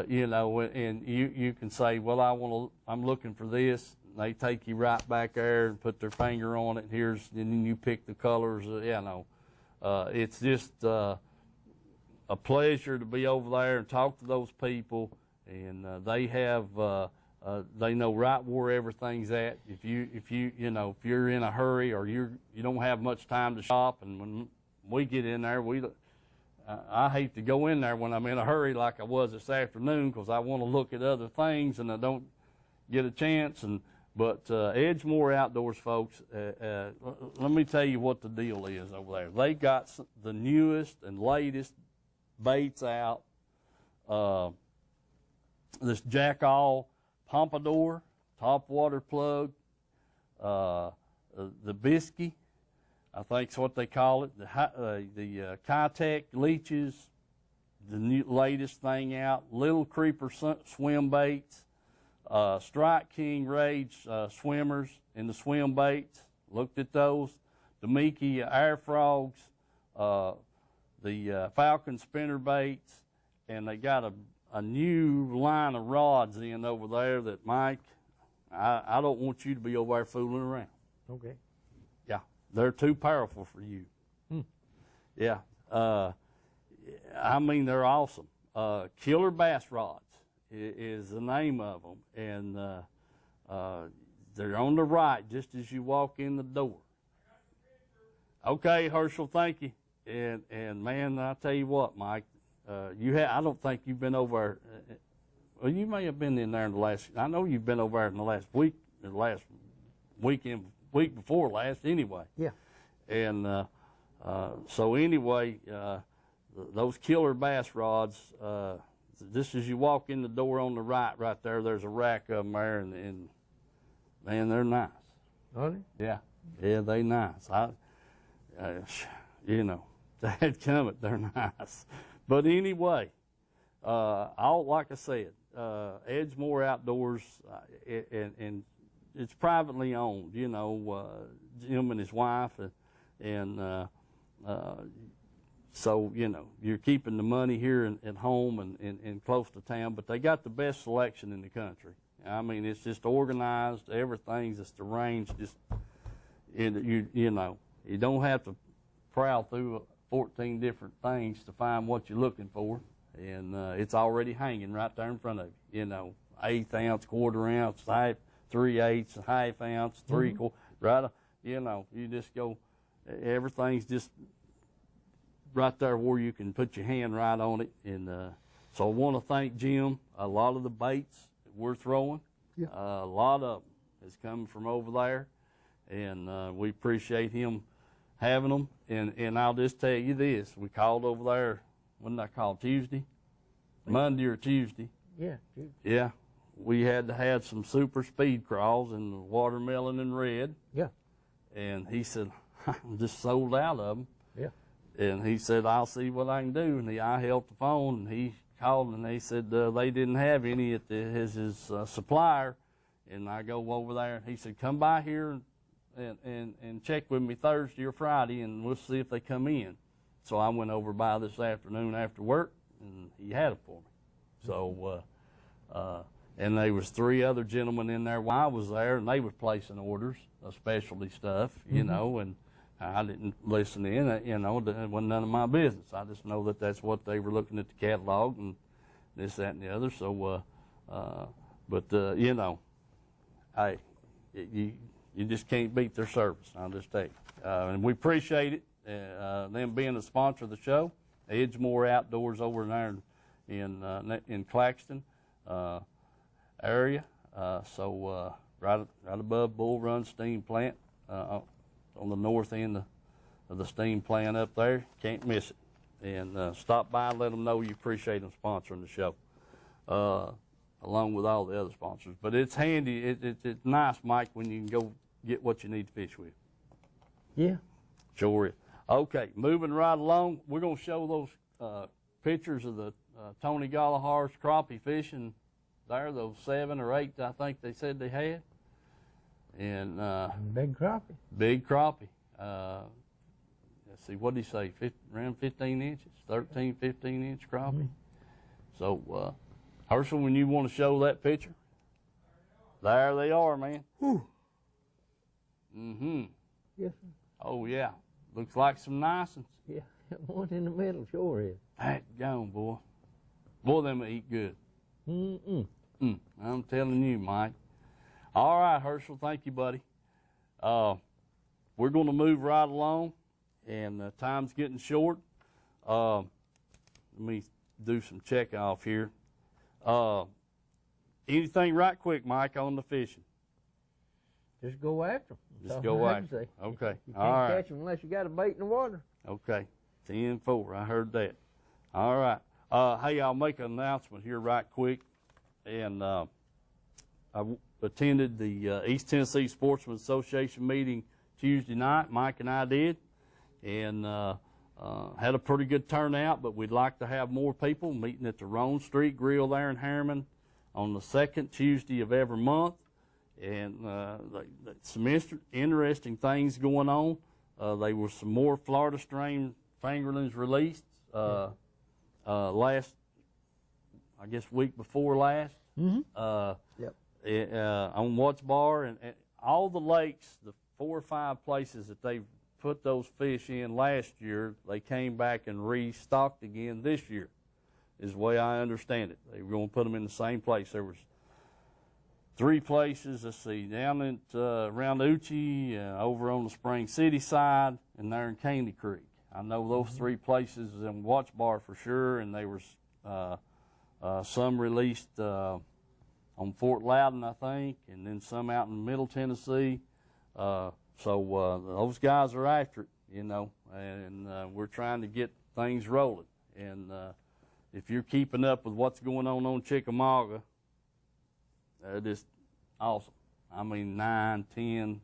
You know, and you can say, well, I'm looking for this. And they take you right back there and put their finger on it. And then you pick the colors. You know, it's just a pleasure to be over there and talk to those people. And they have, they know right where everything's at. If you're in a hurry or you don't have much time to shop, and when we get in there, I hate to go in there when I'm in a hurry like I was this afternoon, because I want to look at other things and I don't get a chance. But Edgemore Outdoors, folks, let me tell you what the deal is over there. They got the newest and latest baits out. This Jackall Pompadour, topwater plug, the Bisky, I think's what they call it. The Kitech leeches, the new latest thing out. Little Creeper swim baits, Strike King Rage swimmers and the swim baits. Looked at those. The Mickey air frogs, the Falcon spinner baits, and they got a new line of rods in over there that, Mike, I don't want you to be over there fooling around.
Okay.
Yeah, they're too powerful for you. Yeah, I mean, they're awesome. Killer Bass Rods is the name of them, and they're on the right just as you walk in the door. Okay, Herschel, thank you. And man, I tell you what, Mike, I don't think you've been over. Well, you may have been in there in the last. I know you've been over there in the last week, week before last, anyway.
Yeah.
And so anyway, those Killer Bass Rods. Just as you walk in the door on the right there, there's a rack of them there, and man, they're nice.
Are they?
Yeah, they nice. You know, dadgummit, they're nice. But anyway, like I said, Edgemore Outdoors, and it's privately owned. You know, Jim and his wife, and so you know you're keeping the money here at home and close to town. But they got the best selection in the country. I mean, it's just organized. Everything's just arranged. Just you know, you don't have to prowl through 14 different things to find what you're looking for, and it's already hanging right there in front of you. You know, 1/8 ounce, 1/4 ounce, 3/8, 1/2 ounce, 3/4. Right, you know, you just go. Everything's just right there where you can put your hand right on it. And so I want to thank Jim. A lot of the baits that we're throwing, a lot of them is coming from over there, and we appreciate him having them. And I'll just tell you this: we called over there. When did I call? Tuesday, Monday or Tuesday?
Yeah, Tuesday.
Yeah, we had to have some super speed crawls in the watermelon and red.
Yeah.
And he said, I'm just sold out of them.
Yeah.
And he said, I'll see what I can do. And I held the phone, and he called, and they said they didn't have any at his supplier. And I go over there, and he said, come by here and check with me Thursday or Friday, and we'll see if they come in. So I went over by this afternoon after work, and he had it for me. So, and there was 3 other gentlemen in there while I was there, and they were placing orders of specialty stuff, you know, and I didn't listen in, you know, it wasn't none of my business. I just know that that's what they were looking at the catalog and this, that, and the other. So, you know, hey, you just can't beat their service, I'll just tell you. And we appreciate it, them being a sponsor of the show. Edgemore Outdoors over there in Claxton area. Right above Bull Run Steam Plant, on the north end of the steam plant up there. Can't miss it. And stop by and let them know you appreciate them sponsoring the show, along with all the other sponsors. But it's handy. It's nice, Mike, when you can go get what you need to fish with.
Yeah.
Sure is. Okay, moving right along, we're going to show those pictures of the Tony Gallagher's crappie fishing there, those 7 or 8 I think they said they had. And
big crappie.
Big crappie. Let's see, what did he say? Around 15 inches, 13, 15-inch crappie. So, Herschel, when you want to show that picture, there they are, man.
Whew.
Mm-hmm.
Yes, sir.
Oh yeah, looks like some nice ones.
Yeah, one in the middle sure is.
That gone, boy. Boy, them eat good. I'm telling you, Mike. All right, Herschel, thank you, buddy. We're going to move right along, and time's getting short. Let me do some check off here. Anything right quick, Mike, on the fishing?
Just go after them.
Just go after them. Okay.
You
All
can't
right.
catch them unless you got a bait in the water.
Okay. 10-4. I heard that. All right. Hey, I'll make an announcement here right quick. And I attended the East Tennessee Sportsman Association meeting Tuesday night. Mike and I did. And had a pretty good turnout, but we'd like to have more people meeting at the Roan Street Grill there in Harriman on the 2nd Tuesday of every month. And some interesting things going on. There were some more Florida strain fingerlings released last, I guess, week before last.
Yep.
On Watts Bar and all the lakes, the 4 or 5 places that they put those fish in last year, they came back and restocked again this year, is the way I understand it. They were going to put them in the same place. There was 3 places, let's see, down at around Uchi, over on the Spring City side, and there in Candy Creek. I know those 3 places in Watts Bar for sure, and there was some released on Fort Loudon, I think, and then some out in Middle Tennessee. So those guys are after it, you know, and we're trying to get things rolling. And if you're keeping up with what's going on Chickamauga, just awesome. I mean, 9, 10,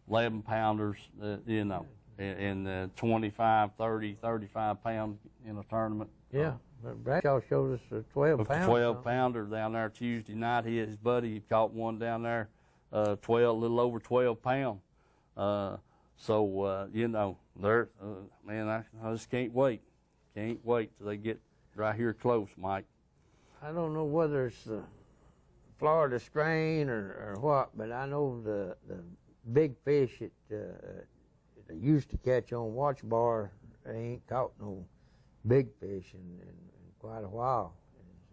11 pounders, you know, and 25, 30, 35 pounds in a tournament.
Yeah. Bradshaw showed us a 12-pounder.
12-pounder down there Tuesday night. His buddy had caught one down there, a little over 12 pound. You know, they're man, I just can't wait. Can't wait till they get right here close, Mike.
I don't know whether it's the Florida strain or what, but I know the big fish that they used to catch on Watch Bar, they ain't caught no big fish in quite a while.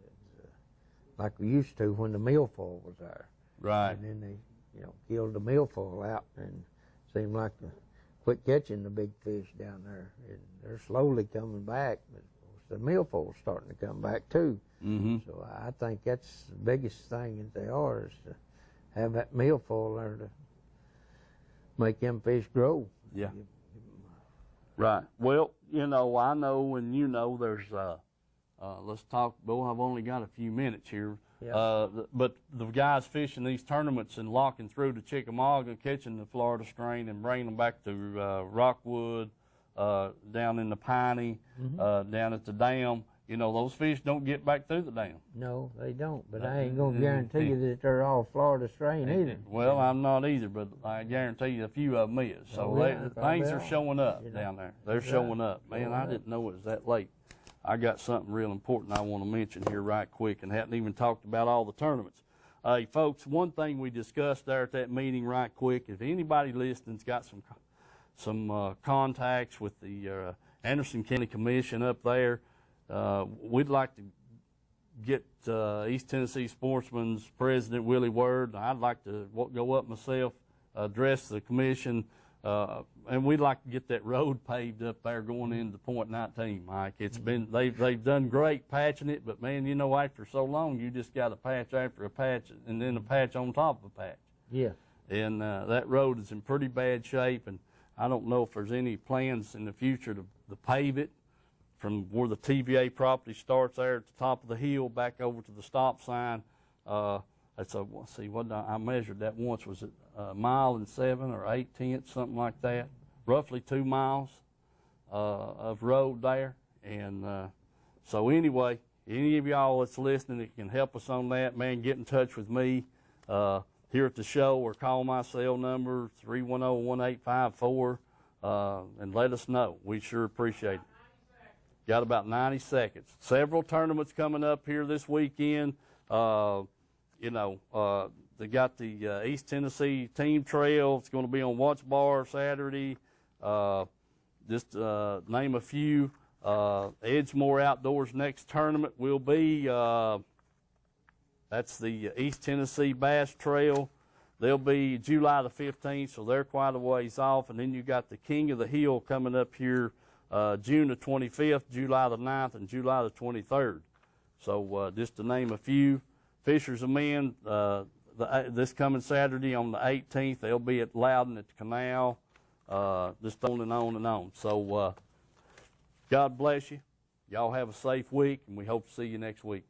It's like we used to when the milfoil was there.
Right.
And then they, killed the milfoil out, and seemed like they quit catching the big fish down there. And they're slowly coming back, but the milfoil's starting to come back too.
Mm-hmm.
So I think that's the biggest thing that they are, is to have that milfoil there to make them fish grow.
Yeah. Right. Well, you know, I know and you know there's, let's talk, Bill, I've only got a few minutes here.
Yeah.
But the guys fishing these tournaments and locking through to Chickamauga, catching the Florida strain and bringing them back to Rockwood, down in the Piney, down at the dam, you know, those fish don't get back through the dam.
No, they don't. But I ain't going to guarantee you that they're all Florida strain either.
Well, I'm not either, but I guarantee you a few of them is. So things are showing up down there. They're showing up. Man, I didn't know it was that late. I got something real important I want to mention here right quick and hadn't even talked about all the tournaments. Hey, folks, one thing we discussed there at that meeting right quick, if anybody listening's got some contacts with the Anderson County Commission up there, we'd like to get East Tennessee Sportsman's President Willie Word. I'd like to go up myself, address the commission, and we'd like to get that road paved up there going into Point 19, Mike. It's been they've done great patching it, but man, you know, after so long, you just got a patch after a patch, and then a patch on top of a patch.
Yeah.
And that road is in pretty bad shape, and I don't know if there's any plans in the future to pave it from where the TVA property starts there at the top of the hill back over to the stop sign. Let's see, what I measured that once. Was it a mile and 7 or 8/10, something like that? Roughly 2 miles of road there. And so anyway, any of y'all that's listening that can help us on that, man, get in touch with me here at the show or call my cell number, 310-1854, and let us know. We sure appreciate it. Got about 90 seconds. Several tournaments coming up here this weekend. You know, they got the East Tennessee Team Trail. It's going to be on Watts Bar Saturday. Just name a few. Edgemore Outdoors next tournament will be, that's the East Tennessee Bass Trail. They'll be July the 15th, so they're quite a ways off. And then you got the King of the Hill coming up here June the 25th, July the 9th, and July the 23rd. So just to name a few. Fishers of Men, this coming Saturday on the 18th, they'll be at Loudon at the Canal, just on and on and on. So God bless you. Y'all have a safe week, and we hope to see you next week.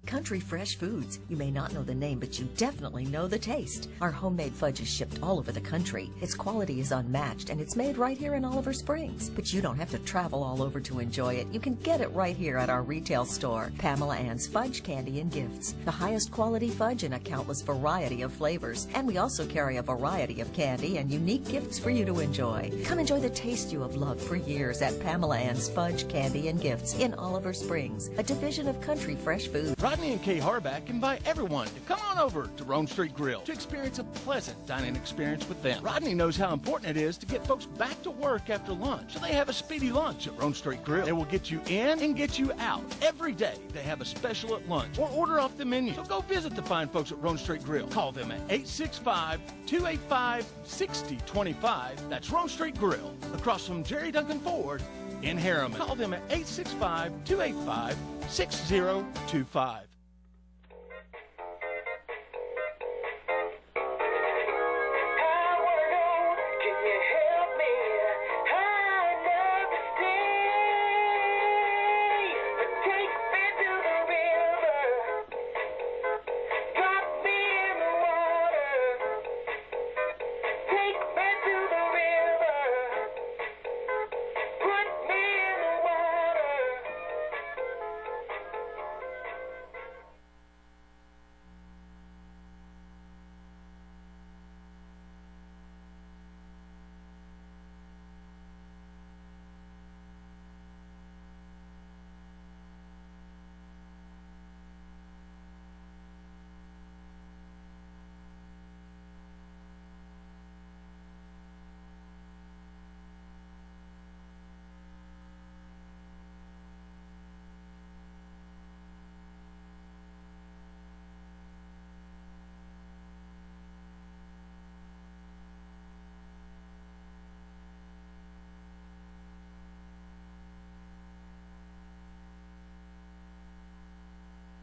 Country Fresh Foods. You may not know the name, but you definitely know the taste. Our homemade fudge is shipped all over the country. Its quality is unmatched, and it's made right here in Oliver Springs. But you don't have to travel all over to enjoy it. You can get it right here at our retail store, Pamela Ann's Fudge, Candy, and Gifts. The highest quality fudge in a countless variety of flavors. And we also carry a variety of candy and unique gifts for you to enjoy. Come enjoy the taste you have loved for years at Pamela Ann's Fudge, Candy, and Gifts in Oliver Springs, a division of Country Fresh Foods.
Rodney and Kay Harback invite everyone to come on over to Rome Street Grill to experience a pleasant dining experience with them. Rodney knows how important it is to get folks back to work after lunch, so they have a speedy lunch at Rome Street Grill. They will get you in and get you out. Every day they have a special at lunch or order off the menu. So go visit the fine folks at Rome Street Grill. Call them at 865-285-6025. That's Rome Street Grill, across from Jerry Duncan Ford in Harriman. Call them at 865-285-6025.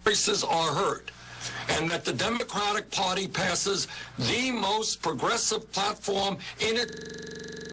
Voices are heard. and that the Democratic Party passes the most progressive platform in it.